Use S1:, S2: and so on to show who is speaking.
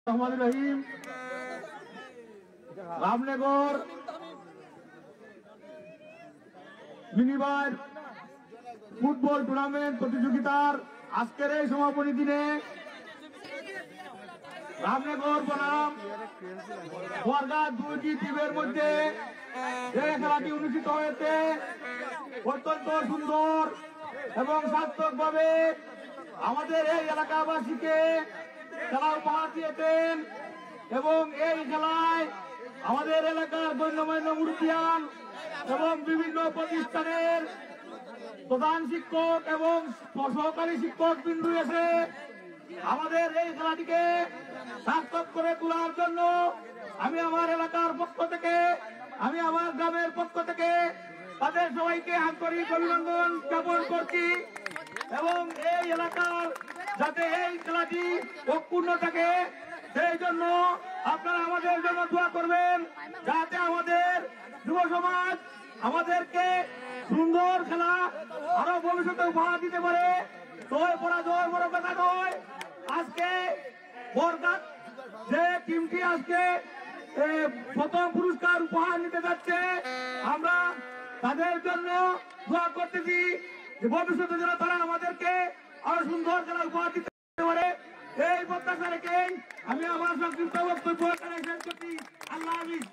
S1: রহিম Ramnagar minibar football tournament প্রতিযোগিতার আজকের এই সমাপনী দিনে রামনগর বনাম বরগাঁ দুইটি টিমের মধ্যে যে খেলাটি অনুষ্ঠিত হয়েছে অত্যন্ত সুন্দর এবং সার্থকভাবে আমাদের এই এলাকাবাসীকে খেলা উপহার দিয়েছেন এবং এই খেলায় আমাদের এলাকার গণ্যমান্য মুরব্বিয়ান এবং বিভিন্ন প্রতিষ্ঠানের প্রধান শিক্ষক এবং সহকারী শিক্ষক বিন্দু এসে আমাদের এই খেলাটিকে সার্থক করে তোলার জন্য আমি আমার এলাকার পক্ষ থেকে আমি আমার গ্রামের পক্ষ থেকে তাদের সবাইকে আন্তরিক অভিনন্দন জ্ঞাপন করছি এবং এই এলাকার যাতে এই খেলাটি অক্ষুণ্ণ থাকে সেই জন্য আপনারা আমাদের জন্য দোয়া করবেন যাতে আমাদের যুব সমাজ আমাদেরকে সুন্দর খেলা আরো ভবিষ্যতে উপহার দিতে পারে। জয় পরাজয় বড় কথা নয়। আজকে বরগাঁ যে টিমটি আজকে প্রথম পুরস্কার উপহার নিতে যাচ্ছে আমরা তাদের জন্য দোয়া করতেছি যে ভবিষ্যতে যেন তারা আমাদেরকে আরো সুন্দর খেলা উপহার দিতে পারে। এই প্রত্যাশা রেখে আমি আমার সংক্ষিপ্ত বক্তব্য শেষ করছি। আল্লাহ হাফেজ।